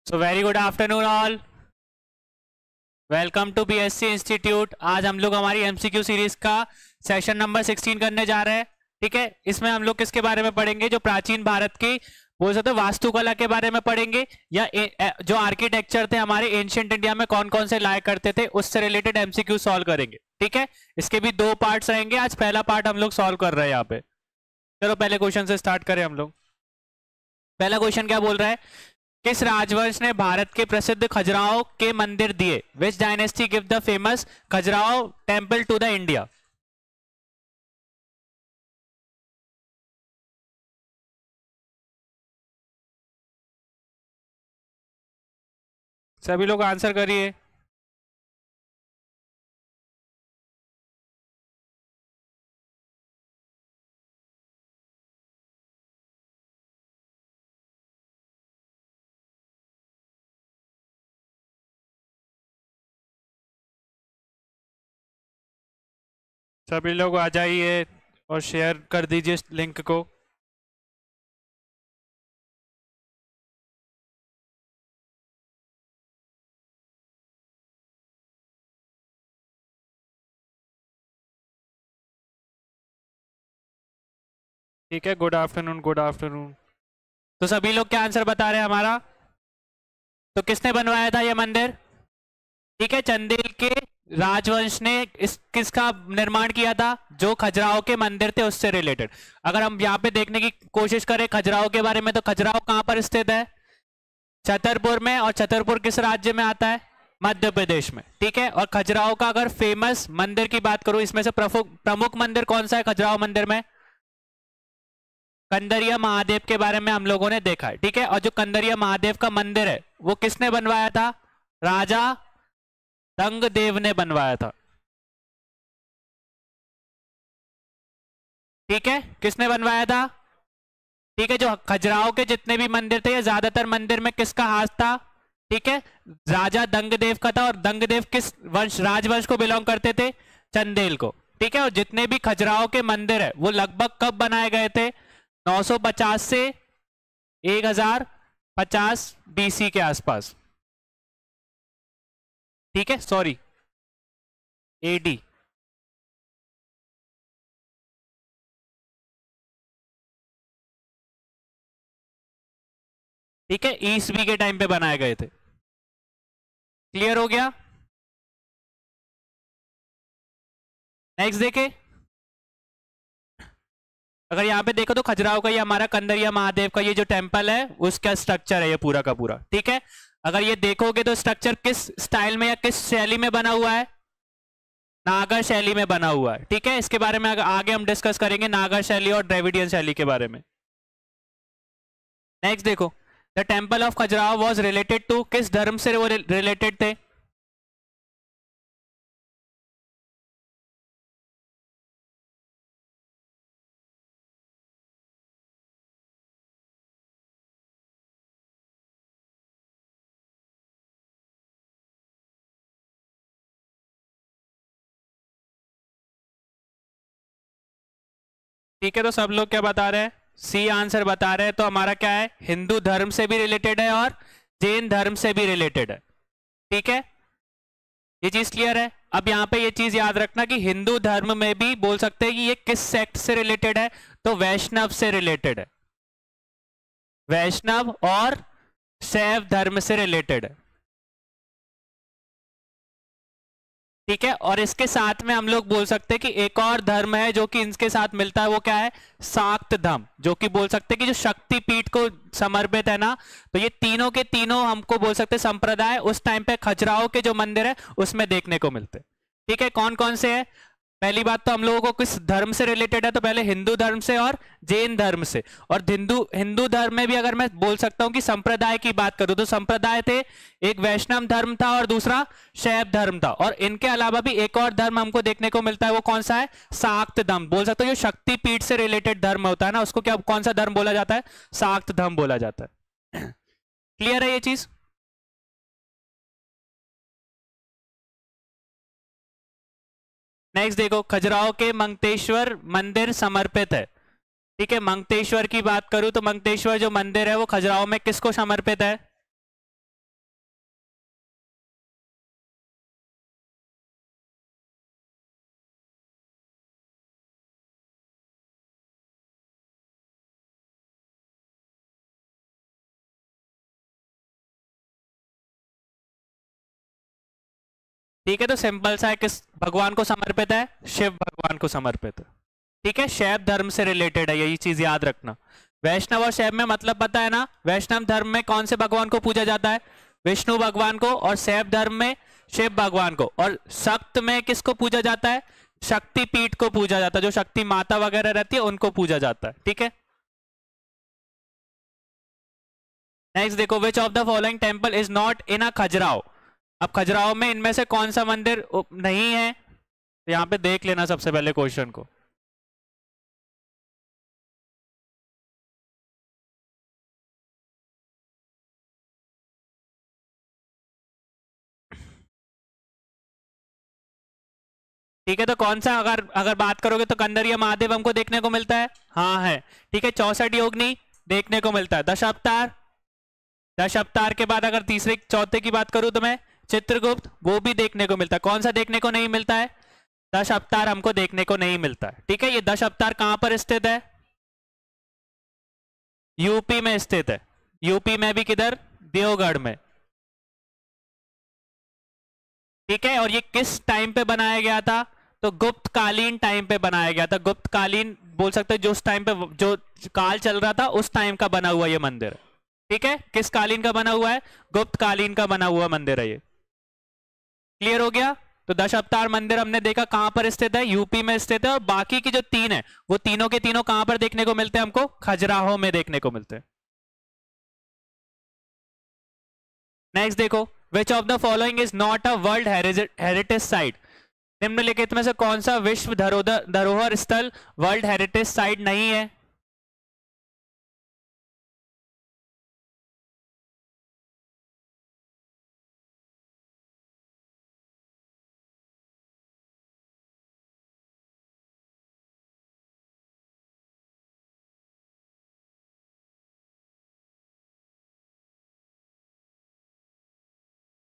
So very good afternoon all. Welcome to BSC institute. आज हम लोग हमारी एमसीक्यू सीरीज का सेशन नंबर 16 करने जा रहे हैं। ठीक है, इसमें हम लोग किसके बारे में पढ़ेंगे? जो प्राचीन भारत की बोल सकते हो वास्तुकला के बारे में पढ़ेंगे, या जो आर्किटेक्चर थे हमारे एंशिएंट इंडिया में कौन कौन से लाया करते थे उससे रिलेटेड एमसीक्यू सॉल्व करेंगे। ठीक है, इसके भी दो पार्ट्स रहेंगे। आज पहला पार्ट हम लोग सॉल्व कर रहे हैं यहाँ पे। चलो पहले क्वेश्चन से स्टार्ट करें हम लोग। पहला क्वेश्चन क्या बोल रहा है? किस राजवंश ने भारत के प्रसिद्ध खजुराहो के मंदिर दिए? Which dynasty give the famous Khajuraho temple to the India? सभी लोग आंसर करिए। सभी लोग आ जाइए और शेयर कर दीजिए इस लिंक को। ठीक है, गुड आफ्टरनून, गुड आफ्टरनून। तो सभी लोग क्या आंसर बता रहे हैं हमारा? तो किसने बनवाया था ये मंदिर? ठीक है, चंदेल के राजवंश ने इस किसका निर्माण किया था? जो खजुराहो के मंदिर थे उससे रिलेटेड। अगर हम यहाँ पे देखने की कोशिश करें खजुराहो के बारे में, तो खजुराहो कहाँ पर स्थित है? छतरपुर में। और छतरपुर किस राज्य में आता है? मध्य प्रदेश में। ठीक है, और खजुराहो का अगर फेमस मंदिर की बात करूं, इसमें से प्रमुख मंदिर कौन सा है खजुराहो मंदिर में? कंदरिया महादेव के बारे में हम लोगों ने देखा है। ठीक है, और जो कंदरिया महादेव का मंदिर है वो किसने बनवाया था? राजा दंगदेव ने बनवाया था। ठीक है, किसने बनवाया था? ठीक है, जो खजुराहो के जितने भी मंदिर थे, ज्यादातर मंदिर में किसका हाथ था? ठीक है, राजा दंगदेव का था। और दंगदेव किस वंश राजवंश को बिलोंग करते थे? चंदेल को। ठीक है, और जितने भी खजुराहो के मंदिर है वो लगभग कब बनाए गए थे? 950 से 1050 बीसी के आसपास। ठीक है, सॉरी, एडी। ठीक है, ईसवी के टाइम पे बनाए गए थे। क्लियर हो गया? नेक्स्ट देखे। अगर यहाँ पे देखो तो खजुराहो का ये हमारा कंदरिया महादेव का ये जो टेम्पल है उसका स्ट्रक्चर है ये पूरा का पूरा। ठीक है, अगर ये देखोगे तो स्ट्रक्चर किस स्टाइल में या किस शैली में बना हुआ है? नागर शैली में बना हुआ है। ठीक है, इसके बारे में आगे हम डिस्कस करेंगे, नागर शैली और द्रविडियन शैली के बारे में। नेक्स्ट देखो, the temple of Khajuraho was related to, किस धर्म से वो रिलेटेड थे? ठीक है, तो सब लोग क्या बता रहे हैं? सी आंसर बता रहे हैं। तो हमारा क्या है? हिंदू धर्म से भी रिलेटेड है और जैन धर्म से भी रिलेटेड है। ठीक है, ये चीज क्लियर है। अब यहाँ पे ये चीज याद रखना कि हिंदू धर्म में भी बोल सकते हैं कि ये किस सेक्ट से रिलेटेड है? तो वैष्णव से रिलेटेड है। वैष्णव और शैव धर्म से रिलेटेड है। ठीक है, और इसके साथ में हम लोग बोल सकते हैं कि एक और धर्म है जो कि इनके साथ मिलता है, वो क्या है? शाक्त धर्म, जो कि बोल सकते हैं कि जो शक्ति पीठ को समर्पित है ना। तो ये तीनों के तीनों हमको बोल सकते हैं संप्रदाय उस टाइम पे खजुराहो के जो मंदिर है उसमें देखने को मिलते हैं। ठीक है, कौन कौन से है? पहली बात तो हम लोगों को किस धर्म से रिलेटेड है? तो पहले हिंदू धर्म से और जैन धर्म से। और हिंदू हिंदू धर्म में भी अगर मैं बोल सकता हूं कि संप्रदाय की बात करूं तो संप्रदाय थे, एक वैष्णव धर्म था और दूसरा शैव धर्म था। और इनके अलावा भी एक और धर्म हमको देखने को मिलता है, वो कौन सा है? शाक्त धर्म। बोल सकते हो जो शक्ति पीठ से रिलेटेड धर्म होता है ना, उसको क्या कौन सा धर्म बोला जाता है? शाक्त धर्म बोला जाता है। क्लियर है ये चीज? नेक्स्ट देखो, खजुराहो के मंगतेश्वर मंदिर समर्पित है। ठीक है, मंगतेश्वर की बात करूं तो मंगतेश्वर जो मंदिर है वो खजुराहो में किसको समर्पित है? ठीक है, तो सिंपल सा है, किस भगवान को समर्पित है? शिव भगवान को समर्पित है। ठीक है, शैव धर्म से रिलेटेड है, यही चीज याद रखना। वैष्णव और शैव में मतलब पता है ना, वैष्णव धर्म में कौन से भगवान को पूजा जाता है? विष्णु भगवान को, और शैव धर्म में शिव भगवान को, और शक्त में किसको पूजा जाता है? शक्ति पीठ को पूजा जाता है, जो शक्ति माता वगैरह रहती है उनको पूजा जाता है। ठीक है, नेक्स्ट देखो, which of the following temple is not in a Khajuraho. अब खजुराहो में इनमें से कौन सा मंदिर नहीं है? तो यहां पे देख लेना सबसे पहले क्वेश्चन को। ठीक है, तो कौन सा, अगर अगर बात करोगे तो कंदरिया महादेव हमको देखने को मिलता है, हाँ है। ठीक है, 64 योगिनी देखने को मिलता है। दशावतार, दशावतार के बाद अगर तीसरे चौथे की बात करूं तो मैं चित्रगुप्त, वो भी देखने को मिलता है। कौन सा देखने को नहीं मिलता है? 10 अवतार हमको देखने को नहीं मिलता है। ठीक है, ये 10 अवतार कहां पर स्थित है? यूपी में स्थित है। यूपी में भी किधर? देवगढ़ में। ठीक है, और ये किस टाइम पे बनाया गया था? तो गुप्तकालीन टाइम पे बनाया गया था। गुप्तकालीन बोल सकते हैं, जो उस टाइम पे जो काल चल रहा था उस टाइम का बना हुआ ये मंदिर है। ठीक है, किस कालीन का बना हुआ है? गुप्तकालीन का बना हुआ मंदिर है ये। क्लियर हो गया? तो 10 अवतार मंदिर हमने देखा कहां पर स्थित है, यूपी में स्थित है, और बाकी की जो 3 है वो तीनों के तीनों कहां पर देखने को मिलते हैं? हमको खजुराहो में देखने को मिलते हैं। नेक्स्ट देखो, which of the following is not a world heritage site. निम्नलिखित में से कौन सा विश्व धरोहर स्थल वर्ल्ड हेरिटेज साइट नहीं है?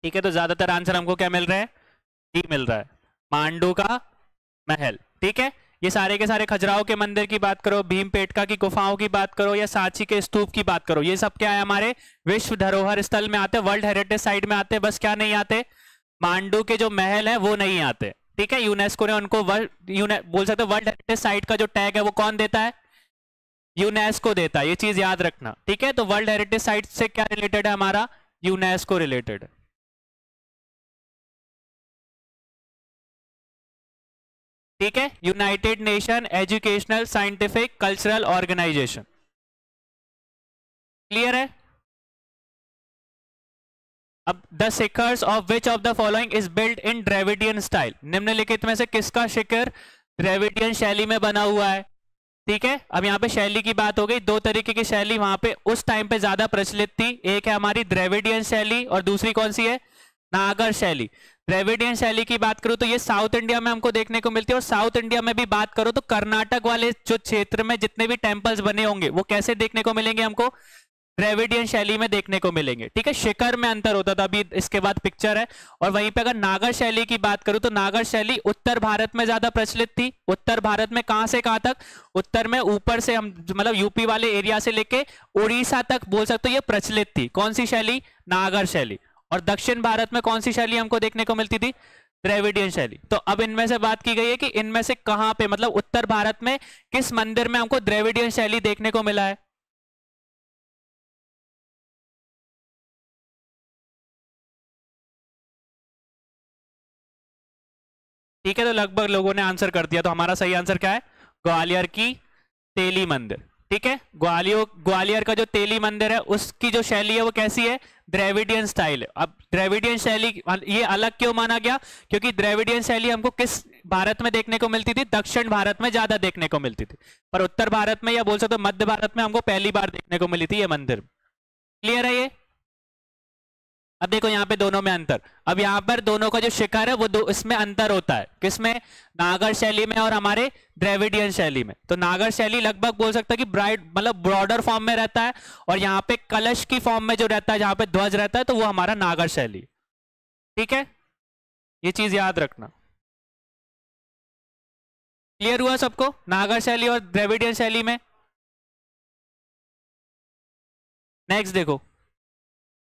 ठीक है, तो ज्यादातर आंसर हमको क्या मिल रहा है? डी मिल रहा है, मांडू का महल। ठीक है, ये सारे के सारे खजुराहो के मंदिर की बात करो, भीमपेटका की गुफाओं की बात करो, या सांची के स्तूप की बात करो, ये सब क्या है? हमारे विश्व धरोहर स्थल में आते, वर्ल्ड हेरिटेज साइट में आते। बस क्या नहीं आते? मांडू के जो महल है वो नहीं आते। ठीक है, यूनेस्को ने उनको बोल सकते वर्ल्ड हेरिटेज साइट का जो टैग है वो कौन देता है? यूनेस्को देता है, ये चीज याद रखना। ठीक है, तो वर्ल्ड हेरिटेज साइट से क्या रिलेटेड है हमारा? यूनेस्को रिलेटेड है। ठीक है, United Nation Educational Scientific Cultural Organisation. Clear है? अब the shikhars of which of the following is build in Dravidian style. निम्नलिखित में से किसका शिखर द्रविडियन शैली में बना हुआ है? ठीक है, अब यहाँ पे शैली की बात हो गई। 2 तरीके की शैली वहां पे उस टाइम पे ज्यादा प्रचलित थी। एक है हमारी द्रविडियन शैली, और दूसरी कौन सी है? नागर शैली। द्रविडियन शैली की बात करूं तो ये साउथ इंडिया में हमको देखने को मिलती है, और साउथ इंडिया में भी बात करो तो कर्नाटक वाले जो क्षेत्र में जितने भी टेम्पल्स बने होंगे वो कैसे देखने को मिलेंगे हमको? द्रविडियन शैली में देखने को मिलेंगे। ठीक है, शिखर में अंतर होता था, अभी इसके बाद पिक्चर है। और वहीं पे अगर नागर शैली की बात करूं तो नागर शैली उत्तर भारत में ज्यादा प्रचलित थी। उत्तर भारत में कहां से कहां तक? उत्तर में ऊपर से हम मतलब यूपी वाले एरिया से लेके उड़ीसा तक बोल सकते हो ये प्रचलित थी। कौन सी शैली? नागर शैली। और दक्षिण भारत में कौन सी शैली हमको देखने को मिलती थी? द्रविडियन शैली। तो अब इनमें से बात की गई है कि इनमें से कहां पे, मतलब उत्तर भारत में किस मंदिर में हमको द्रविडियन शैली देखने को मिला है? ठीक है, तो लगभग लोगों ने आंसर कर दिया। तो हमारा सही आंसर क्या है? ग्वालियर की तेली मंदिर। ठीक है, ग्वालियर का जो तेली मंदिर है उसकी जो शैली है वो कैसी है? द्रविडियन स्टाइल है। अब द्रविडियन शैली ये अलग क्यों माना गया? क्योंकि द्रविडियन शैली हमको किस भारत में देखने को मिलती थी? दक्षिण भारत में ज्यादा देखने को मिलती थी, पर उत्तर भारत में या बोल सकते हो मध्य भारत में हमको पहली बार देखने को मिली थी ये मंदिर। क्लियर है ये? अब देखो यहाँ पे दोनों में अंतर। अब यहाँ पर दोनों का जो शिखर है वो इसमें अंतर होता है। किसमें? नागर शैली में और हमारे द्रविडियन शैली में। तो नागर शैली लगभग बोल सकता है कि ब्राइट मतलब ब्रॉडर फॉर्म में रहता है, और यहाँ पे कलश की फॉर्म में जो रहता है, जहां पे ध्वज रहता है, तो वो हमारा नागर शैली। ठीक है, ये चीज याद रखना। क्लियर हुआ सबको नागर शैली और द्रविडियन शैली में? नेक्स्ट देखो,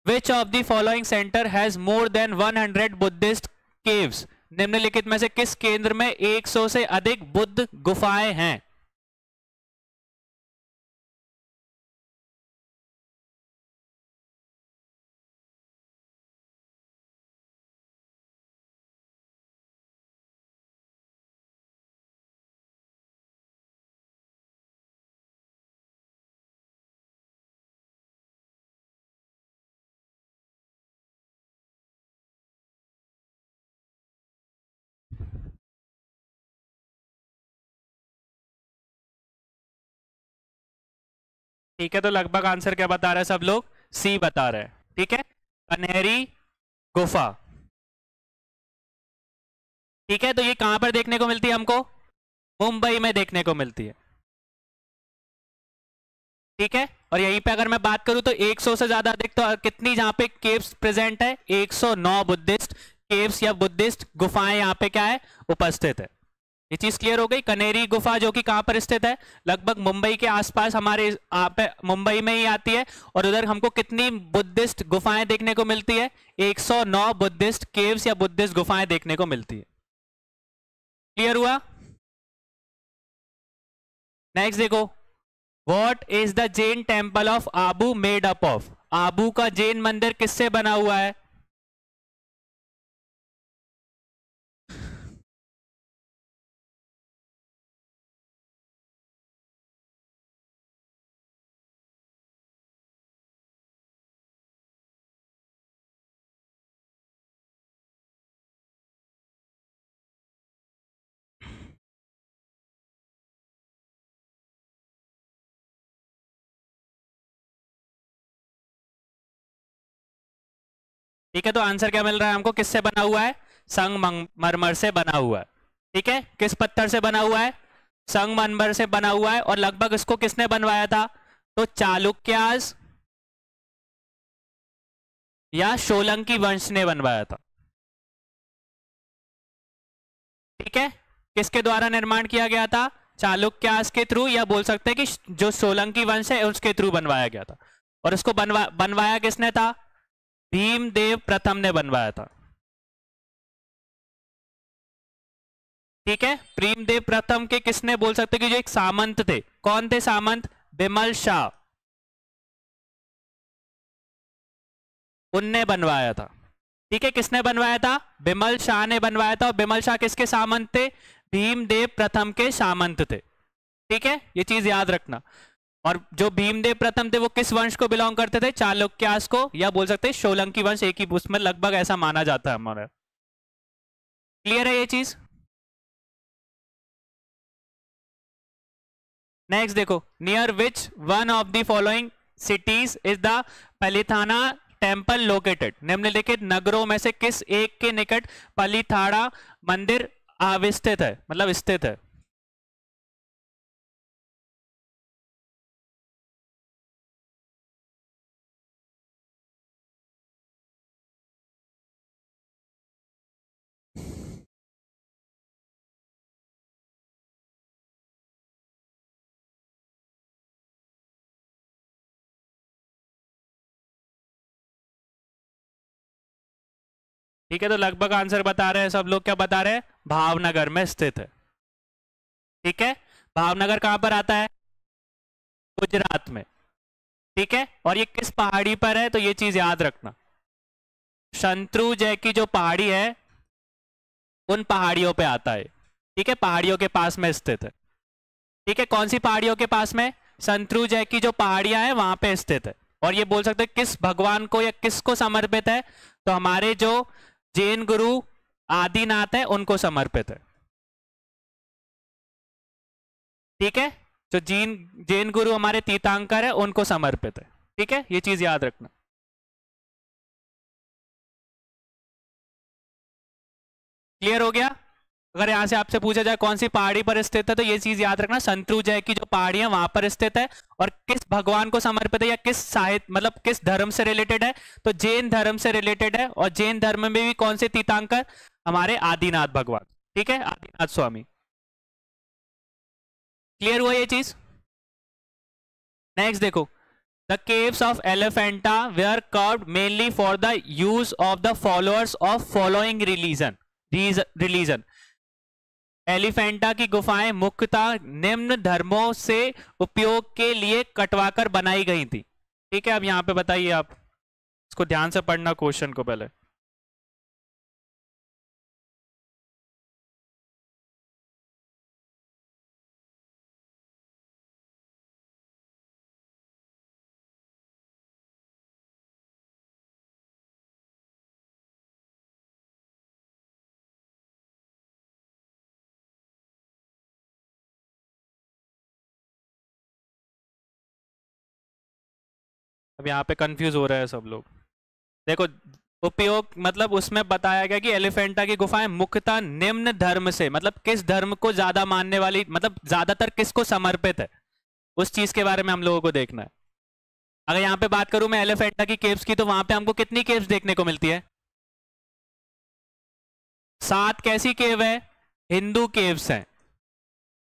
Which of the following center has more than 100 Buddhist caves, निम्नलिखित में से किस केंद्र में 100 से अधिक बुद्ध गुफाएं हैं? ठीक है, तो लगभग आंसर क्या बता रहे हैं सब लोग? सी बता रहे हैं। ठीक है, कन्हेरी गुफा। ठीक है, तो ये कहां पर देखने को मिलती है हमको? मुंबई में देखने को मिलती है। ठीक है, और यहीं पे अगर मैं बात करूं तो 100 से ज्यादा अधिक, तो कितनी जहां पे केव्स प्रेजेंट है? 109 बुद्धिस्ट केव्स या बुद्धिस्ट गुफाएं यहाँ पे क्या है? उपस्थित है। ये चीज क्लियर हो गई। कनेरी गुफा जो कि कहां पर स्थित है? लगभग मुंबई के आसपास, हमारे पे मुंबई में ही आती है। और उधर हमको कितनी बुद्धिस्ट गुफाएं देखने को मिलती है? 109 बुद्धिस्ट केव्स या बुद्धिस्ट गुफाएं देखने को मिलती है। क्लियर हुआ? नेक्स्ट देखो, what is the Jain temple of Abu made up of? Abu का जैन मंदिर किससे बना हुआ है? ठीक है, तो आंसर क्या मिल रहा है हमको? किससे बना हुआ है? संगमरमर से बना हुआ है। ठीक है, किस पत्थर से बना हुआ है? संगमरमर से बना हुआ है। और लगभग इसको किसने बनवाया था? तो चालुक्यास या सोलंकी वंश ने बनवाया था। ठीक है, किसके द्वारा निर्माण किया गया था? चालुक्यास के थ्रू, या बोल सकते हैं कि जो सोलंकी वंश है उसके थ्रू बनवाया गया था। और उसको बनवाया किसने था? भीमदेव प्रथम ने बनवाया था। ठीक है, भीमदेव प्रथम के किसने, बोल सकते कि जो एक सामंत थे, कौन थे सामंत? बिमल शाह, उनने बनवाया था। ठीक है, किसने बनवाया था? बिमल शाह ने बनवाया था। और बिमल शाह किसके सामंत थे? भीमदेव प्रथम के सामंत थे। ठीक है, ये चीज याद रखना। और जो भीमदेव प्रथम थे वो किस वंश को बिलोंग करते थे? चालुक्यास को, या बोल सकते हैं सोलंकी वंश, एक ही उसमें लगभग ऐसा माना जाता है हमारा। क्लियर है ये चीज? नेक्स्ट देखो, near which one of the following cities is the Palitana temple located? निम्नलिखित नगरों में से किस एक के निकट पलिथाना मंदिर आविष्टित है, मतलब स्थित है? ठीक है, तो लगभग आंसर बता रहे हैं सब लोग। क्या बता रहे हैं? भावनगर में स्थित है। ठीक है, भावनगर कहां पर आता है? गुजरात में। ठीक है, और ये किस पहाड़ी पर है? तो ये चीज याद रखना, शंत्रुजय की जो पहाड़ी है उन पहाड़ियों पे आता है। ठीक है, पहाड़ियों के पास में स्थित है। ठीक है, कौन सी पहाड़ियों के पास में? शंत्रुजय की जो पहाड़ियां हैं वहां पे स्थित है। और ये बोल सकते हैं किस भगवान को या किसको समर्पित है? तो हमारे जो जैन गुरु आदिनाथ है उनको समर्पित है। ठीक है, जो जैन जैन गुरु हमारे तीर्थंकर है उनको समर्पित है। ठीक है, ये चीज याद रखना। क्लियर हो गया? अगर यहां से आपसे पूछा जाए कौन सी पहाड़ी पर स्थित है, तो ये चीज याद रखना, शंत्रुजय की जो पहाड़ी है वहां पर स्थित है। और किस भगवान को समर्पित है या किस साहित्य, मतलब किस धर्म से रिलेटेड है? तो जैन धर्म से रिलेटेड है। और जैन धर्म में भी कौन से तीर्थंकर? हमारे आदिनाथ भगवान। ठीक है, आदिनाथ स्वामी। क्लियर हुआ ये चीज? नेक्स्ट देखो, the caves of Elephanta were carved mainly for the use of the followers of following religion? Religion. Elephanta की गुफाएं मुख्यतः निम्न धर्मों से उपयोग के लिए कटवाकर बनाई गई थी। ठीक है, अब यहां पे बताइए आप, इसको ध्यान से पढ़ना क्वेश्चन को पहले। अब यहाँ पे कंफ्यूज हो रहे हैं सब लोग। देखो, उपयोग मतलब उसमें बताया गया कि एलिफेंटा की गुफाएं मुख्यतः निम्न धर्म से, मतलब किस धर्म को ज्यादा मानने वाली, मतलब ज्यादातर किसको समर्पित है, उस चीज के बारे में हम लोगों को देखना है। अगर यहाँ पे बात करूं मैं एलिफेंटा की केव्स की, तो वहां पे हमको कितनी केव्स देखने को मिलती है? 7 कैसी केव है? हिंदू केव्स हैं,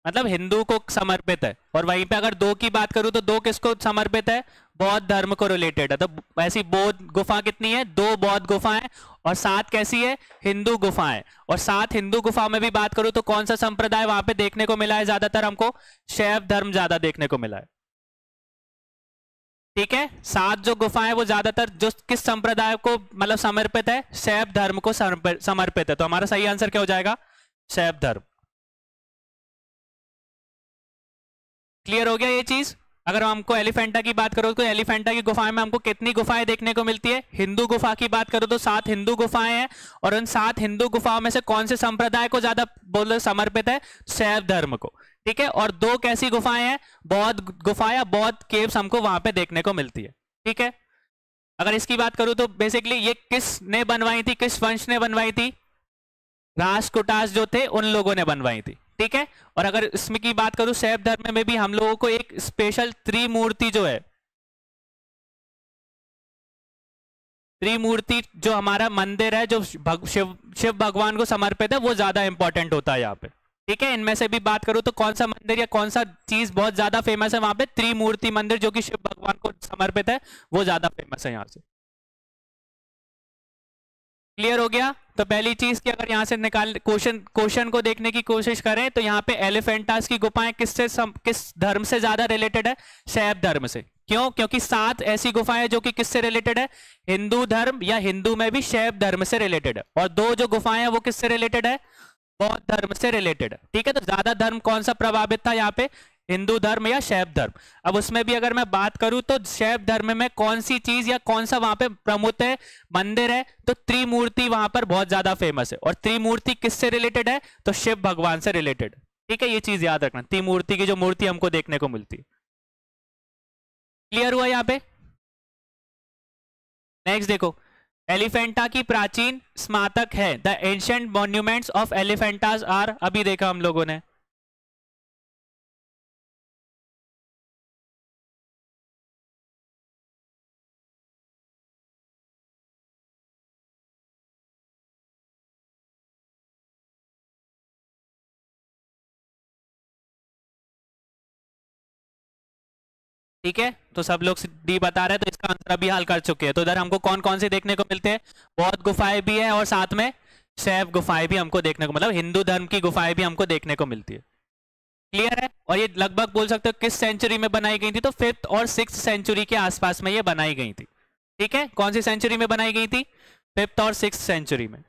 मतलब हिंदू को समर्पित है। और वहीं पे अगर 2 की बात करूं तो 2 किसको समर्पित है? बौद्ध धर्म को रिलेटेड है। तो ऐसी बौद्ध गुफा कितनी है? 2 बौद्ध गुफाएं। और 7 कैसी है? हिंदू गुफाएं। और 7 हिंदू गुफा में भी बात करूं तो कौन सा संप्रदाय वहां पे देखने को मिला है ज्यादातर? हमको शैव धर्म ज्यादा देखने को मिला है। ठीक है, 7 जो गुफाएं वो ज्यादातर जो किस संप्रदाय को मतलब समर्पित है? शैव धर्म को समर्पित है। तो हमारा सही आंसर क्या हो जाएगा? शैव धर्म। क्लियर हो गया ये चीज? अगर हमको एलिफेंटा की बात करो तो एलिफेंटा की गुफाएं में हमको कितनी गुफाएं देखने को मिलती है? हिंदू गुफा की बात करो तो 7 हिंदू गुफाएं हैं। और उन 7 हिंदू गुफाओं में से कौन से संप्रदाय को ज्यादा बोलो समर्पित है? शैव धर्म को। ठीक है, और 2 कैसी गुफाएं हैं? बौद्ध गुफा या बौद्ध केव्स हमको वहां पे देखने को मिलती है। ठीक है, अगर इसकी बात करूं तो बेसिकली ये किसने बनवाई थी, किस वंश ने बनवाई थी? राष्ट्रकूटास जो थे उन लोगों ने बनवाई थी। ठीक है, और अगर इसमें की बात करूं शैव धर्म में भी हम लोगों को एक स्पेशल त्रिमूर्ति जो है, त्रिमूर्ति जो हमारा मंदिर है जो शिव भगवान को समर्पित है, वो ज्यादा इंपॉर्टेंट होता है यहाँ पे। ठीक है, इनमें से भी बात करूं तो कौन सा मंदिर या कौन सा चीज बहुत ज्यादा फेमस है वहां पे? त्रिमूर्ति मंदिर जो कि शिव भगवान को समर्पित है, वो ज्यादा फेमस है यहाँ से। क्लियर हो गया? तो पहली चीज की अगर यहाँ से निकाल क्वेश्चन को देखने की कोशिश करें तो यहाँ पे एलिफेंटास की गुफाएं किस धर्म से ज्यादा रिलेटेड है? शैव धर्म से। क्यों? क्योंकि 7 ऐसी गुफाएं जो कि किससे रिलेटेड है? हिंदू धर्म या हिंदू में भी शैव धर्म से रिलेटेड है। और 2 जो गुफाएं हैं वो किससे रिलेटेड है? बौद्ध धर्म से रिलेटेड है। ठीक है, तो ज्यादा धर्म कौन सा प्रभावित था यहाँ पे? हिंदू धर्म या शैव धर्म। अब उसमें भी अगर मैं बात करूं तो शैव धर्म में कौन सी चीज या कौन सा वहां पे प्रमुख है, मंदिर है? तो त्रिमूर्ति वहां पर बहुत ज्यादा फेमस है। और त्रिमूर्ति किससे रिलेटेड है? तो शिव भगवान से रिलेटेड। ठीक है, ये चीज याद रखना, त्रिमूर्ति की जो मूर्ति हमको देखने को मिलती है। क्लियर हुआ यहाँ पे? नेक्स्ट देखो, एलिफेंटा की प्राचीन स्मारक है। The ancient monuments of Elephanta's are, अभी देखा हम लोगों ने। ठीक है, तो सब लोग डी बता रहे हैं, तो इसका आंसर अभी हल कर चुके हैं। तो इधर हमको कौन कौन से देखने को मिलते हैं? बौद्ध गुफाएं भी है और साथ में शैव गुफाएं भी हमको देखने को, मतलब हिंदू धर्म की गुफाएं भी हमको देखने को मिलती है। क्लियर है? और ये लगभग बोल सकते हो किस सेंचुरी में बनाई गई थी? तो 5th और 6th सेंचुरी के आसपास में ये बनाई गई थी। ठीक है, कौन सी सेंचुरी में बनाई गई थी? 5th और 6th सेंचुरी में।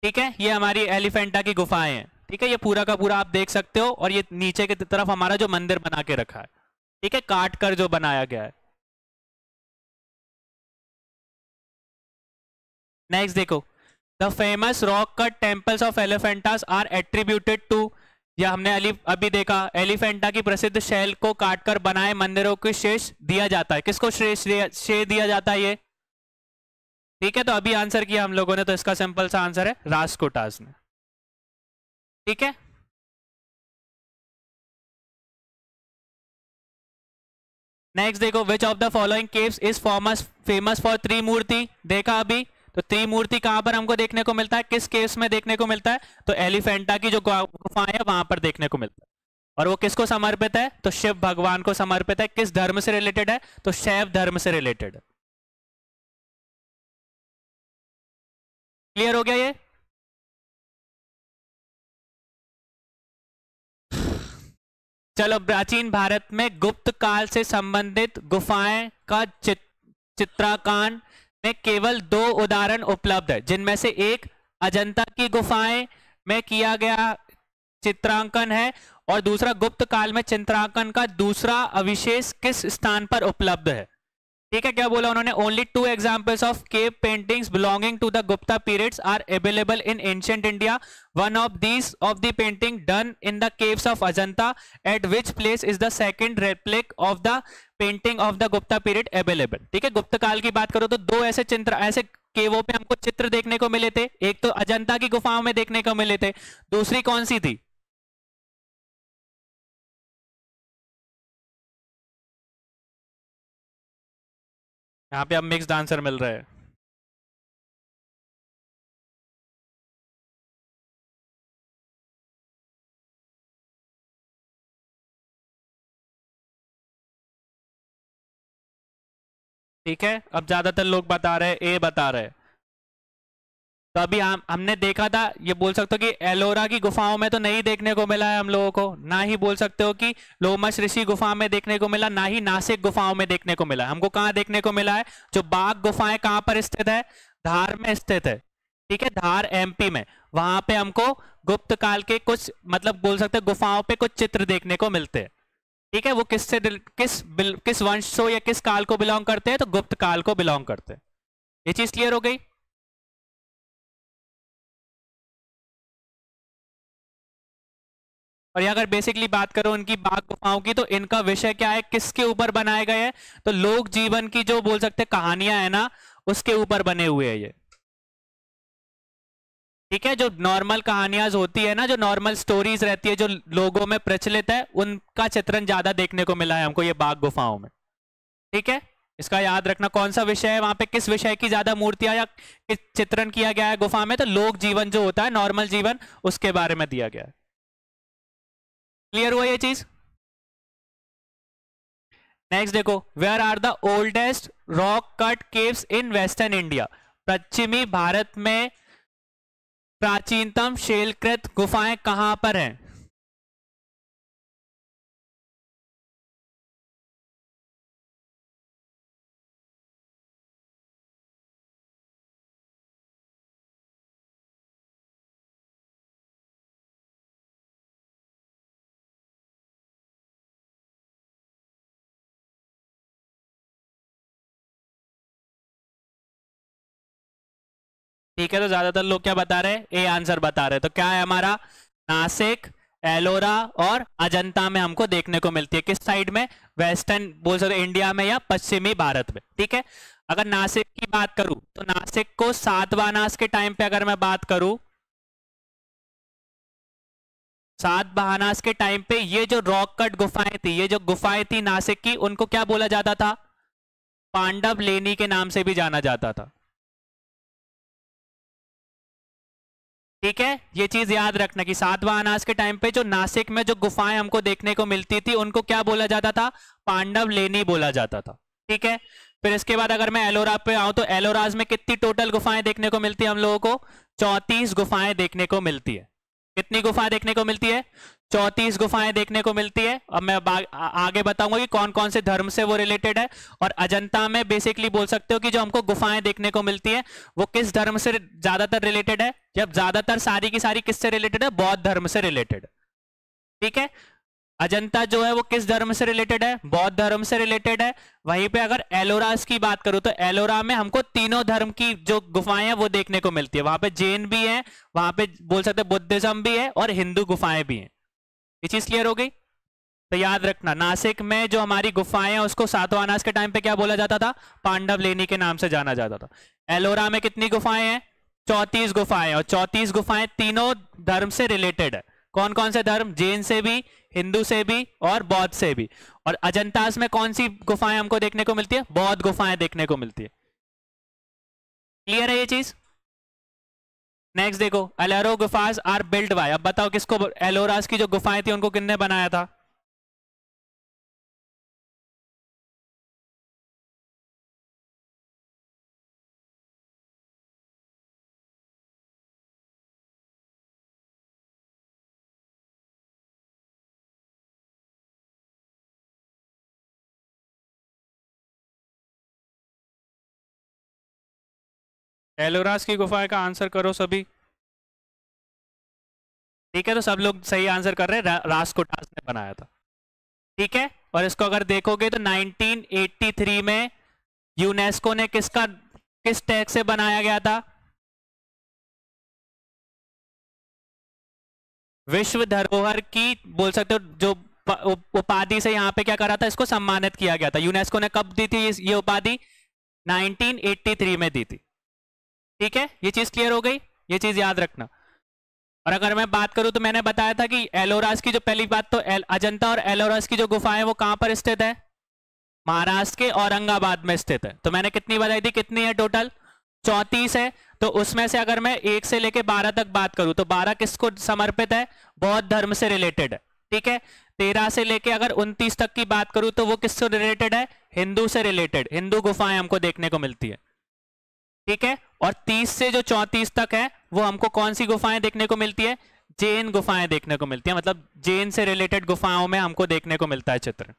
ठीक है, ये हमारी एलिफेंटा की गुफाएं हैं। ठीक है, ये पूरा का पूरा आप देख सकते हो। और ये नीचे की तरफ हमारा जो मंदिर बना के रखा है, ठीक है, काट कर जो बनाया गया है। नेक्स्ट देखो, the famous rock cut temples of Elephanta's are attributed to, या हमने अभी देखा एलिफेंटा की प्रसिद्ध शैल को काटकर बनाए मंदिरों को शेष दिया जाता है। किसको श्रेय दिया जाता है ये? ठीक है, तो अभी आंसर किया हम लोगों ने, तो इसका सिंपल सा आंसर है राष्ट्रकूटास ने। ठीक है, नेक्स्ट देखो, which of the following caves is famous for Trimurti? देखा अभी, तो त्रिमूर्ति कहां पर हमको देखने को मिलता है? किस केव्स में देखने को मिलता है? तो एलिफेंटा की जो गुफाएं है वहां पर देखने को मिलता है। और वो किसको समर्पित है? तो शिव भगवान को समर्पित है। किस धर्म से रिलेटेड है? तो शैव धर्म से रिलेटेड है। क्लियर हो गया ये? चलो, प्राचीन भारत में गुप्त काल से संबंधित गुफाएं का चित्रांकन में केवल 2 उदाहरण उपलब्ध है, जिनमें से एक अजंता की गुफाएं में किया गया चित्रांकन है और दूसरा गुप्त काल में चित्रांकन का दूसरा अविशेष किस स्थान पर उपलब्ध है। ठीक है, क्या बोला उन्होंने? Only 2 examples of cave paintings belonging to the Gupta periods are available in ancient India. One of these of the painting done in the caves of Ajanta, at which place is the second replica of the painting of the Gupta period available. ठीक है, गुप्त काल की बात करो तो 2 ऐसे चित्र, ऐसे केवों पे हमको चित्र देखने को मिले थे। एक तो अजंता की गुफाओं में देखने को मिले थे, दूसरी कौन सी थी? यहाँ पे अब मिक्स्ड आंसर मिल रहा है। ठीक है, अब ज्यादातर लोग बता रहे हैं, ए बता रहे हैं। तो अभी हमने देखा था, ये बोल सकते हो कि एलोरा की गुफाओं में तो नहीं देखने को मिला है हम लोगों को, ना ही बोल सकते हो कि लोमश ऋषि गुफा में देखने को मिला, ना ही नासिक गुफाओं में देखने को मिला। हमको कहाँ देखने को मिला है? जो बाघ गुफाएं कहाँ पर स्थित है? धार में स्थित है। ठीक है, धार एमपी में, वहां पे हमको गुप्त काल के कुछ, मतलब बोल सकते हैं गुफाओं पे कुछ चित्र देखने को मिलते हैं। ठीक है, वो किस वंश से या किस काल को बिलोंग करते हैं? तो गुप्त काल को बिलोंग करते हैं। ये चीज क्लियर हो गई? और ये अगर बेसिकली बात करो उनकी बाघ गुफाओं की, तो इनका विषय क्या है, किसके ऊपर बनाए गए हैं? तो लोक जीवन की जो बोल सकते हैं कहानियां है ना, उसके ऊपर बने हुए हैं ये। ठीक है, जो नॉर्मल कहानियां होती है ना, जो नॉर्मल स्टोरीज रहती है जो लोगों में प्रचलित है, उनका चित्रण ज्यादा देखने को मिला है हमको ये बाघ गुफाओं में। ठीक है, इसका याद रखना, कौन सा विषय है वहां पे, किस विषय की ज्यादा मूर्तियां या किस चित्रण किया गया है गुफा में? तो लोक जीवन जो होता है, नॉर्मल जीवन, उसके बारे में दिया गया है। क्लियर हुआ ये चीज? नेक्स्ट देखो, where are the oldest rock cut caves in western India? पश्चिमी भारत में प्राचीनतम शैलकृत गुफाएं कहां पर हैं? ठीक है, तो ज्यादातर लोग क्या बता रहे हैं? ए आंसर बता रहे हैं। तो क्या है हमारा? नासिक, एलोरा और अजंता में हमको देखने को मिलती है। किस साइड में? वेस्टर्न बोल सकते इंडिया में या पश्चिमी भारत में। ठीक है, अगर नासिक की बात करूं तो नासिक को सातवाहनास के टाइम पे अगर मैं बात करूं, सातवाहनास के टाइम पे ये जो रॉक कट गुफाएं थी, ये जो गुफाएं थी नासिक की, उनको क्या बोला जाता था? पांडव लेनी के नाम से भी जाना जाता था। ठीक है, ये चीज याद रखना कि सातवाहनास के टाइम पे जो नासिक में जो गुफाएं हमको देखने को मिलती थी, उनको क्या बोला जाता था? पांडव लेनी बोला जाता था। ठीक है, फिर इसके बाद अगर मैं एलोरा पे आऊं तो एलोराज में कितनी टोटल गुफाएं देखने को मिलती है हम लोगों को? 34 गुफाएं देखने को मिलती है। कितनी गुफाएं देखने को मिलती है? 34 गुफाएं देखने को मिलती है। अब मैं आगे बताऊंगा कि कौन कौन से धर्म से वो रिलेटेड है। और अजंता में बेसिकली बोल सकते हो कि जो हमको गुफाएं देखने को मिलती है, वो किस धर्म से ज्यादातर रिलेटेड है? जब ज्यादातर सारी की सारी किससे रिलेटेड है? बौद्ध धर्म से रिलेटेड। ठीक है, अजंता जो है वो किस धर्म से रिलेटेड है? बौद्ध धर्म से रिलेटेड है। वहीं पे अगर एलोरास की बात करूं तो एलोरा में हमको तीनों धर्म की जो गुफाएं हैं वो देखने को मिलती है। वहां पे जैन भी है, वहां पे बोल सकते हैं बुद्धिज्म भी है, और हिंदू गुफाएं भी हैं। ये चीज क्लियर हो गई? तो याद रखना, नासिक में जो हमारी गुफाएं हैं उसको सातवाहनास के टाइम पे क्या बोला जाता था? पांडव लेनी के नाम से जाना जाता था। एलोरा में कितनी गुफाएं हैं? 34 गुफाएं, और 34 गुफाएं तीनों धर्म से रिलेटेड है। कौन कौन से धर्म? जैन से भी, हिंदू से भी, और बौद्ध से भी। और अजंतास में कौन सी गुफाएं हमको देखने को मिलती है? बौद्ध गुफाएं देखने को मिलती है। क्लियर है ये चीज? नेक्स्ट देखो, एलोरा गुफास आर बिल्ड बाय, अब बताओ किसको? एलोरास की जो गुफाएं थी उनको किसने बनाया था? एलोरास की गुफा का आंसर करो सभी। ठीक है, तो सब लोग सही आंसर कर रहे हैं, रासकोटास ने बनाया था। ठीक है, और इसको अगर देखोगे तो 1983 में यूनेस्को ने किस टैग से बनाया गया था? विश्व धरोहर की बोल सकते हो जो उपाधि से यहाँ पे क्या करा था, इसको सम्मानित किया गया था। यूनेस्को ने कब दी थी ये उपाधि? 1983 में दी थी। ठीक है, ये चीज क्लियर हो गई, ये चीज याद रखना। और अगर मैं बात करूं तो मैंने बताया था कि एलोरास की जो पहली बात तो अजंता और एलोरास की जो गुफाएं वो कहां पर स्थित है? महाराष्ट्र के औरंगाबाद में स्थित है। तो मैंने कितनी बताई थी, कितनी है टोटल? 34 है। तो उसमें से अगर मैं 1 से लेके 12 तक बात करूं तो 12 किसको समर्पित है? बौद्ध धर्म से रिलेटेड है। ठीक है, 13 से लेके अगर 29 तक की बात करूं तो वो किससे रिलेटेड है? हिंदू से रिलेटेड, हिंदू गुफाएं हमको देखने को मिलती है। ठीक है, और 30 से जो 34 तक है वो हमको कौन सी गुफाएं देखने को मिलती है? जैन गुफाएं देखने को मिलती है, मतलब जैन से रिलेटेड गुफाओं में हमको देखने को मिलता है चित्र।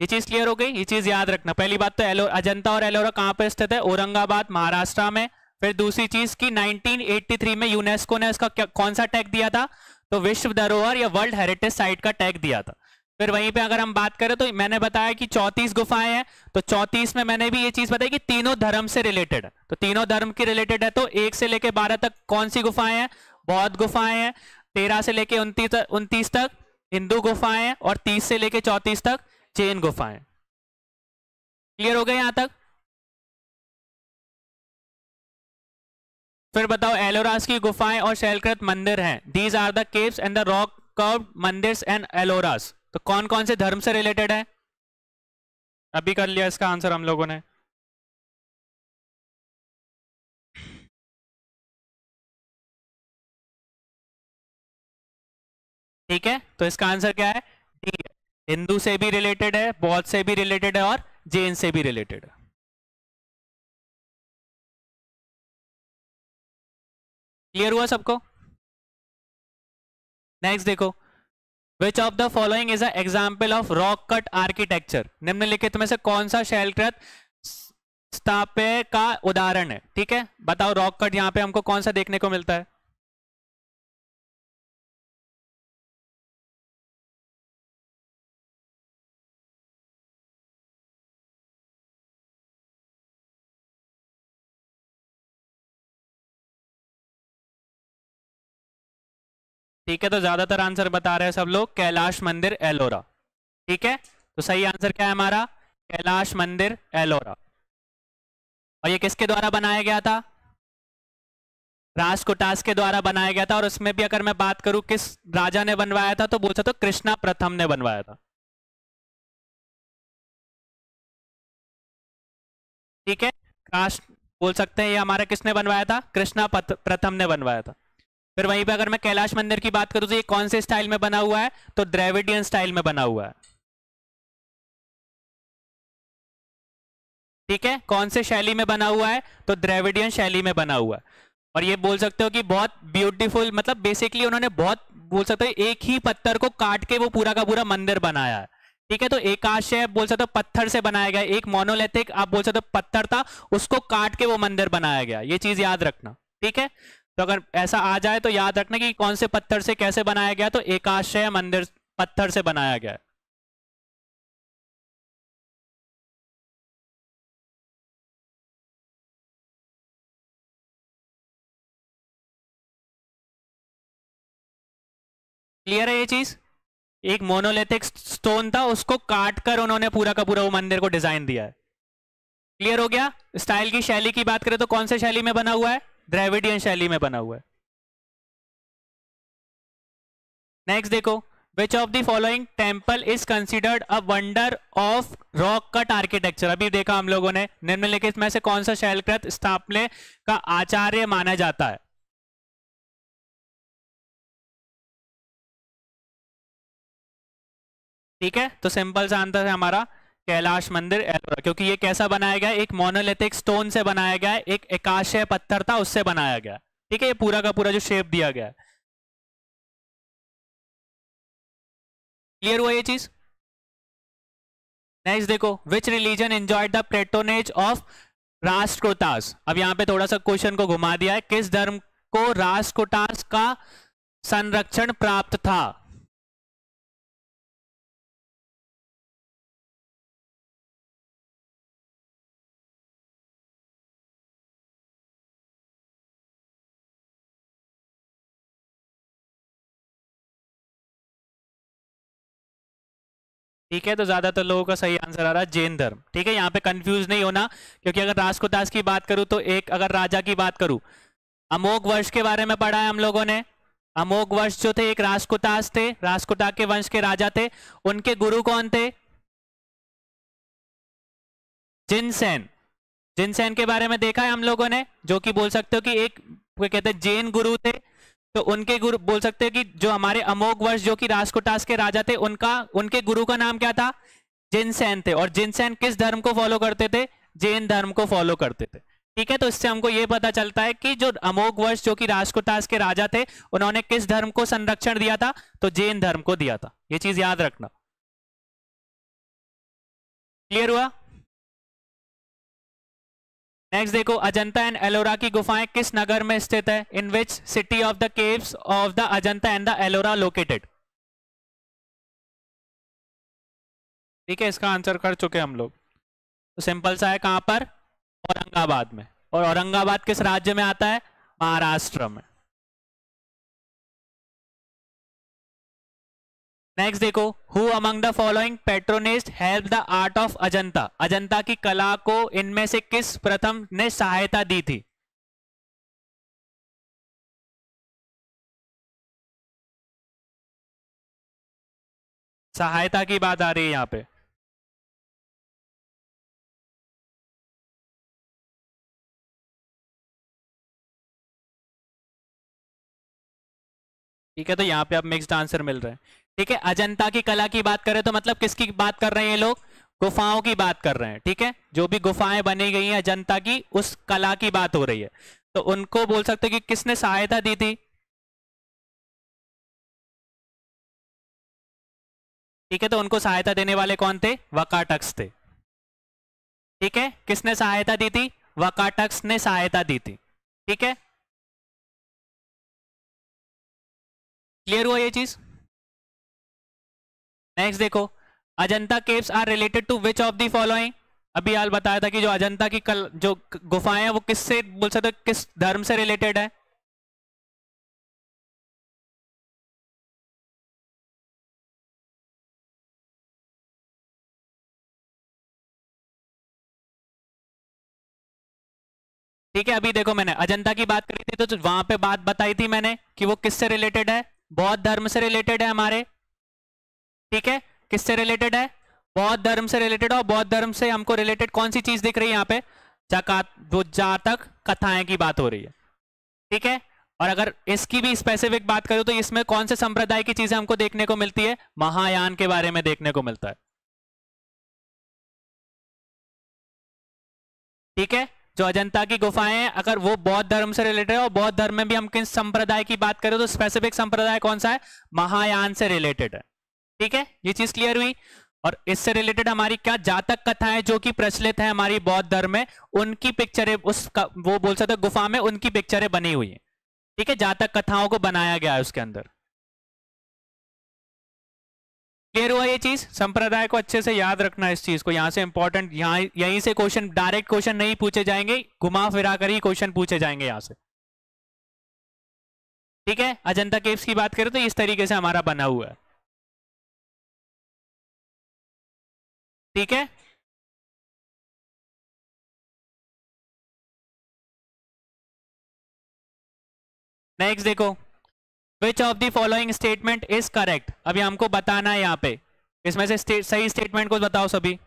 ये चीज क्लियर हो गई, ये चीज याद रखना। पहली बात तो अजंता और एलोरा कहां पर स्थित है? औरंगाबाद महाराष्ट्र में। फिर दूसरी चीज की 1983 में यूनेस्को ने इसका कौन सा टैग दिया था? तो विश्व धरोहर या वर्ल्ड हेरिटेज साइट का टैग दिया था। फिर वहीं पे अगर हम बात करें तो मैंने बताया कि 34 गुफाएं हैं, तो 34 में मैंने भी ये चीज बताई कि तीनों धर्म से रिलेटेड है। तो तीनों धर्म की रिलेटेड है, तो 1 से लेके 12 तक कौन सी गुफाएं हैं? बौद्ध गुफाएं हैं। 13 से लेके 29 तक हिंदू गुफाएं हैं, और 30 से लेके 34 तक जैन गुफाएं। क्लियर हो गए यहां तक? फिर बताओ, एलोरास की गुफाएं और शैलकृत मंदिर हैं। These are the caves and the rock curved मंदिर्स एंड एलोरास। तो कौन कौन से धर्म से रिलेटेड है? अभी कर लिया इसका आंसर हम लोगों ने। ठीक है, तो इसका आंसर क्या है? डी है। हिंदू से भी रिलेटेड है, बौद्ध से भी रिलेटेड है, और जैन से भी रिलेटेड है। क्लियर हुआ सबको? नेक्स्ट देखो, which of the following is a example of rock cut architecture? निम्नलिखित में से कौन सा शैलकृत स्थापत्य का उदाहरण है? ठीक है, बताओ रॉक कट यहां पे हमको कौन सा देखने को मिलता है? ठीक है, तो ज्यादातर आंसर बता रहे हैं सब लोग कैलाश मंदिर एलोरा। ठीक है, तो सही आंसर क्या है हमारा? कैलाश मंदिर एलोरा। और ये किसके द्वारा बनाया गया था? राष्ट्रकूटास के द्वारा बनाया गया था। और उसमें भी अगर मैं बात करूं किस राजा ने बनवाया था, तो बोल सकते हो कृष्णा प्रथम ने बनवाया था। ठीक है, राष्ट्र बोल सकते हैं ये हमारा किसने बनवाया था? कृष्णा प्रथम ने बनवाया था। फिर वहीं पे अगर मैं कैलाश मंदिर की बात करूं तो ये कौन से स्टाइल में बना हुआ है? तो द्रविडियन स्टाइल में बना हुआ है। ठीक है, कौन से शैली में बना हुआ है? तो द्रविडियन शैली में बना हुआ है। और ये बोल सकते हो कि बहुत ब्यूटीफुल, मतलब बेसिकली उन्होंने बहुत बोल सकते हो एक ही पत्थर को काट के वो पूरा का पूरा मंदिर बनाया है। ठीक है, तो एकाशय बोल सकते हो पत्थर से बनाया गया, एक मोनोलिथिक आप बोल सकते हो पत्थर था, उसको काट के वो मंदिर बनाया गया। ये चीज याद रखना। ठीक है, तो अगर ऐसा आ जाए तो याद रखना कि कौन से पत्थर से कैसे बनाया गया, तो एकाशय मंदिर पत्थर से बनाया गया है। क्लियर है ये चीज? एक मोनोलिथिक स्टोन था, उसको काट कर उन्होंने पूरा का पूरा वो मंदिर को डिजाइन दिया है। क्लियर हो गया? स्टाइल की शैली की बात करें तो कौन से शैली में बना हुआ है? द्रविडियन शैली में बना हुआ है। नेक्स्ट देखो, which of the following temple is considered a wonder of rock cut architecture? अभी देखा हम लोगों ने, निम्नलिखित में से कौन सा शैलकृत स्थापत्य का आचार्य माना जाता है? ठीक है, तो सिंपल सा आंसर है हमारा कैलाश मंदिर एलोरा, क्योंकि ये कैसा बनाया गया है? एक मोनोलिथिक स्टोन से बनाया गया है, एक एकाशय पत्थर था उससे बनाया गया। ठीक है, ये पूरा का पूरा जो शेप दिया गया है। क्लियर हुआ ये चीज? नेक्स्ट देखो, विच religion enjoyed the patronage of Rashtrakutas, अब यहाँ पे थोड़ा सा क्वेश्चन को घुमा दिया है, किस धर्म को राष्ट्रकूटास का संरक्षण प्राप्त था? ठीक है, तो ज्यादातर लोगों का सही आंसर आ रहा है जैन धर्म। ठीक है, यहाँ पे कंफ्यूज नहीं होना, क्योंकि अगर राष्ट्रकूटास की बात करूं तो एक, अगर राजा की बात करूं, अमोघ वर्ष के बारे में पढ़ा है हम लोगों ने। अमोघ वर्ष जो थे एक राष्ट्रकूटास थे, राष्ट्रकूटा के वंश के राजा थे। उनके गुरु कौन थे? जिनसेन। जिनसेन के बारे में देखा है हम लोगों ने, जो कि बोल सकते हो कि एक, क्या कहते हैं, जैन गुरु थे। तो उनके गुरु बोल सकते हैं कि जो हमारे अमोघ वर्ष जो कि राष्ट्रकूटास के राजा थे, उनका, उनके गुरु का नाम क्या था? जिनसेन थे। और जिनसेन किस धर्म को फॉलो करते थे? जैन धर्म को फॉलो करते थे। ठीक है, तो इससे हमको यह पता चलता है कि जो अमोघ वर्ष जो कि राष्ट्रकूटास के राजा थे, उन्होंने किस धर्म को संरक्षण दिया था? तो जैन धर्म को दिया था। ये चीज याद रखना। क्लियर हुआ? नेक्स्ट देखो, अजंता एंड एलोरा की गुफाएं किस नगर में स्थित है? In which city of the caves of the Ajanta and the Ellora located? ठीक है, इसका आंसर कर चुके हम लोग। तो सिंपल सा है, कहां पर? औरंगाबाद में। और औरंगाबाद किस राज्य में आता है? महाराष्ट्र में। नेक्स्ट देखो, who among the following patrons help the art of Ajanta? Ajanta की कला को इनमें से किस प्रथम ने सहायता दी थी? सहायता की बात आ रही है यहाँ पे। ठीक है, तो यहाँ पे अब मिक्स्ड आंसर मिल रहे हैं। ठीक है, अजंता की कला की बात करें तो मतलब किसकी बात कर रहे हैं ये लोग? गुफाओं की बात कर रहे हैं। ठीक है, जो भी गुफाएं बनी गई हैं अजंता की, उस कला की बात हो रही है। तो उनको बोल सकते हैं कि किसने सहायता दी थी? ठीक है, तो उनको सहायता देने वाले कौन थे? वकाटक्स थे। ठीक है, किसने सहायता दी थी? वकाटक्स ने सहायता दी थी। ठीक है, क्लियर हुआ ये चीज? नेक्स्ट देखो, Ajanta caves are related to which of the following? अभी हाल बताया था कि जो अजंता की जो गुफाएं हैं वो किससे बोल सकते हो, किस धर्म से रिलेटेड है? ठीक है, अभी देखो मैंने अजंता की बात करी थी, तो वहां पे बात बताई थी मैंने कि वो किससे रिलेटेड है? बौद्ध धर्म से रिलेटेड है हमारे। ठीक है, किससे रिलेटेड है? बौद्ध धर्म से रिलेटेड। और बौद्ध धर्म से हमको रिलेटेड कौन सी चीज दिख रही है यहाँ पे? जो जातक कथाएं की बात हो रही है। ठीक है, और अगर इसकी भी स्पेसिफिक बात करूं तो इसमें कौन से संप्रदाय की चीजें हमको देखने को मिलती है? महायान के बारे में देखने को मिलता है। ठीक है, जो अजंता की गुफाएं हैं अगर वो बौद्ध धर्म से रिलेटेड है, और बौद्ध धर्म में भी हम किस संप्रदाय की बात करें तो स्पेसिफिक संप्रदाय कौन सा है? महायान से रिलेटेड है। ठीक है, ये चीज क्लियर हुई। और इससे रिलेटेड हमारी क्या जातक कथाएं जो कि प्रचलित है हमारी बौद्ध धर्म में, उनकी पिक्चरें वो बोल सकते गुफा में उनकी पिक्चरें बनी हुई है। ठीक है, जातक कथाओं को बनाया गया है उसके अंदर। क्लियर हुआ ये चीज? संप्रदाय को अच्छे से याद रखना इस चीज को, यहां से इंपॉर्टेंट, यहाँ यहीं से क्वेश्चन, डायरेक्ट क्वेश्चन नहीं पूछे जाएंगे, घुमा फिरा कर ही क्वेश्चन पूछे जाएंगे यहां से। ठीक है, अजंता केव्स की बात करें तो इस तरीके से हमारा बना हुआ है। ठीक है, नेक्स्ट देखो, which of the following statement is correct? अभी हमको बताना है यहाँ पे, इसमें से सही स्टेटमेंट को बताओ सभी।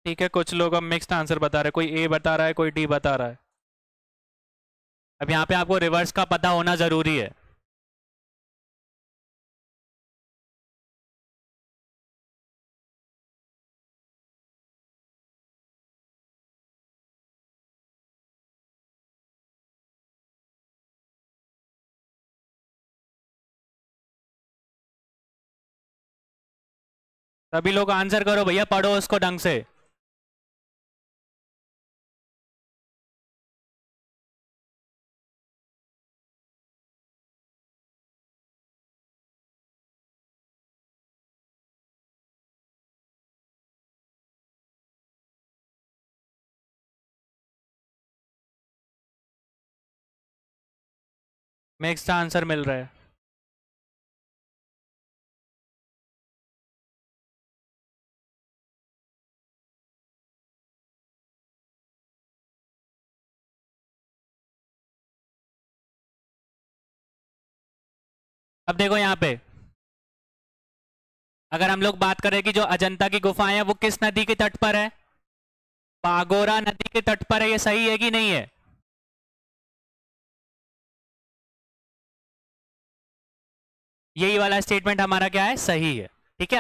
ठीक है, कुछ लोग अब मिक्स्ड आंसर बता रहे हैं, कोई ए बता रहा है, कोई डी बता रहा है। अब यहाँ पे आपको रिवर्स का पता होना जरूरी है। सभी लोग आंसर करो भैया, पढ़ो उसको ढंग से। मिक्स्ड आंसर मिल रहा है। अब देखो यहाँ पे, अगर हम लोग बात करें कि जो अजंता की गुफाएं हैं वो किस नदी के तट पर है, पागोरा नदी के तट पर है, ये सही है कि नहीं है? यही वाला स्टेटमेंट हमारा क्या है, सही है। ठीक है,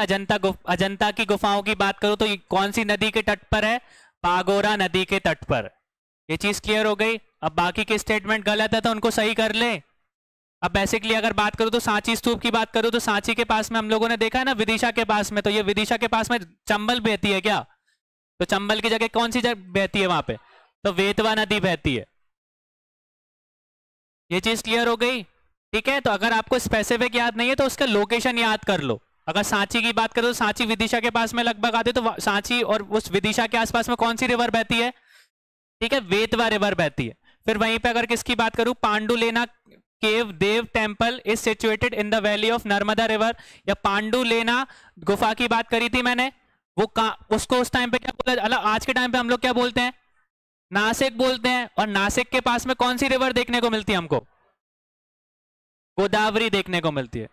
अजंता की गुफाओं की बात करूं तो ये कौन सी नदी के तट पर है, पागोरा नदी के तट पर। ये चीज क्लियर हो गई। अब बाकी के स्टेटमेंट गलत है तो उनको सही कर ले। अब बेसिकली अगर बात करूं तो सांची स्तूप की बात करूं तो सांची के पास में हम लोगों ने देखा है ना, विदिशा के पास में, तो ये विदिशा के पास में चंबल बहती है क्या? तो चंबल की जगह कौन सी जगह बहती है वहां पे? तो वेतवा नदी बहती है। ये चीज क्लियर हो गई। ठीक है, तो अगर आपको स्पेसिफिक याद नहीं है तो उसका लोकेशन याद कर लो। अगर सांची की बात करो तो सांची विदिशा के पास में लगभग आते, तो सांची और उस विदिशा के आसपास में कौन सी रिवर बहती है? ठीक है, वेतवा रिवर बहती है। फिर वहीं पे अगर किसकी बात करूं, Pandulena cave Dev temple is situated in the valley of Narmada river, या पांडुलेना गुफा की बात करी थी मैंने, वो उसको उस टाइम पे क्या बोला, आज के टाइम पे हम लोग क्या बोलते हैं, नासिक बोलते हैं। और नासिक के पास में कौन सी रिवर देखने को मिलती है हमको? गोदावरी देखने को मिलती है।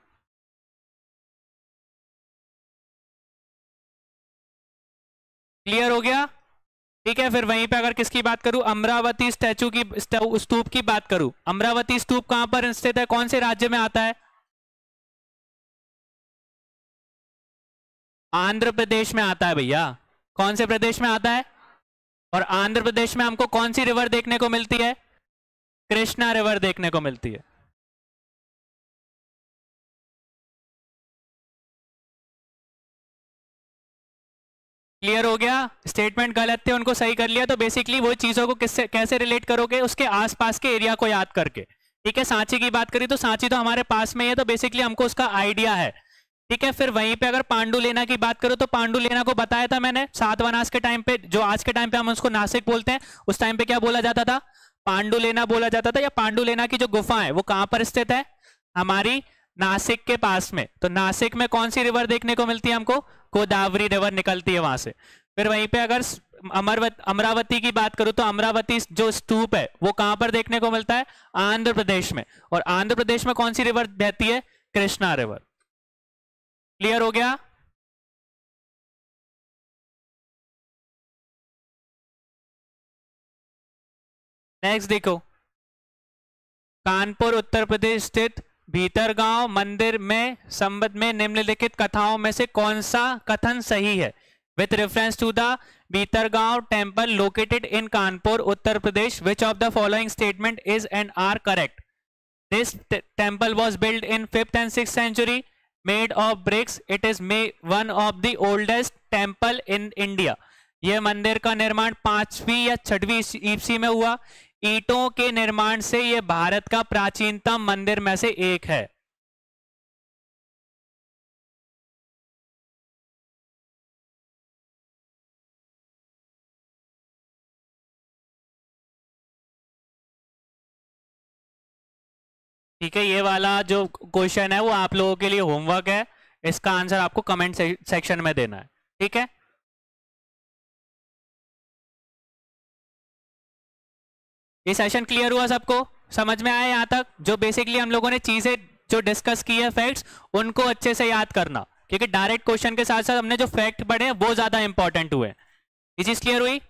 क्लियर हो गया? ठीक है, फिर वहीं पे अगर किसकी बात करूं, अमरावती स्टैचू की स्तूप की बात करूं, अमरावती स्तूप कहां पर स्थित है, कौन से राज्य में आता है? आंध्र प्रदेश में आता है भैया। कौन से प्रदेश में आता है? और आंध्र प्रदेश में हमको कौन सी रिवर देखने को मिलती है? कृष्णा रिवर देखने को मिलती है। क्लियर हो गया? स्टेटमेंट गलत थे उनको सही कर लिया। तो बेसिकली वो चीजों को किससे कैसे रिलेट करोगे, उसके आसपास के एरिया को याद करके। ठीक है, सांची की बात करी तो सांची तो हमारे पास में है, तो बेसिकली हमको उसका आइडिया है। ठीक है, फिर वहीं पे अगर पांडुलेना की बात करो तो पांडुलेना को बताया था मैंने, सातवानास के टाइम पे, जो आज के टाइम पे हम उसको नासिक बोलते हैं, उस टाइम पे क्या बोला जाता था, पांडुलेना बोला जाता था। या पांडुलेना की जो गुफा है वो कहां पर स्थित है, हमारी नासिक के पास में। तो नासिक में कौन सी रिवर देखने को मिलती है हमको, गोदावरी रिवर निकलती है वहां से। फिर वहीं पे अगर अमरावती की बात करूं तो अमरावती जो स्तूप है वो कहां पर देखने को मिलता है, आंध्र प्रदेश में। और आंध्र प्रदेश में कौन सी रिवर बहती है, कृष्णा रिवर। क्लियर हो गया? नेक्स्ट देखो, कानपुर उत्तर प्रदेश स्थित भीतरगांव मंदिर में संबंध में निम्नलिखित कथाओं में से कौन सा कथन सही है? With reference to the Bhitargaon temple located in Kanpur Uttar Pradesh, which of the following statement is and are correct? This temple was built in 5th and 6th century, made of bricks. It is one of the oldest temple in India. यह मंदिर का निर्माण 5वीं या 6वीं ईस्वी में हुआ। ईंटों के निर्माण से यह भारत का प्राचीनतम मंदिर में से एक है। ठीक है, ये वाला जो क्वेश्चन है वो आप लोगों के लिए होमवर्क है, इसका आंसर आपको कमेंट सेक्शन में देना है। ठीक है, ये सेशन क्लियर हुआ सबको, समझ में आया यहाँ तक? जो बेसिकली हम लोगों ने चीजें जो डिस्कस की है, फैक्ट्स, उनको अच्छे से याद करना, क्योंकि डायरेक्ट क्वेश्चन के साथ साथ हमने जो फैक्ट पढ़े वो ज्यादा इंपॉर्टेंट हुए। ये चीज क्लियर हुई?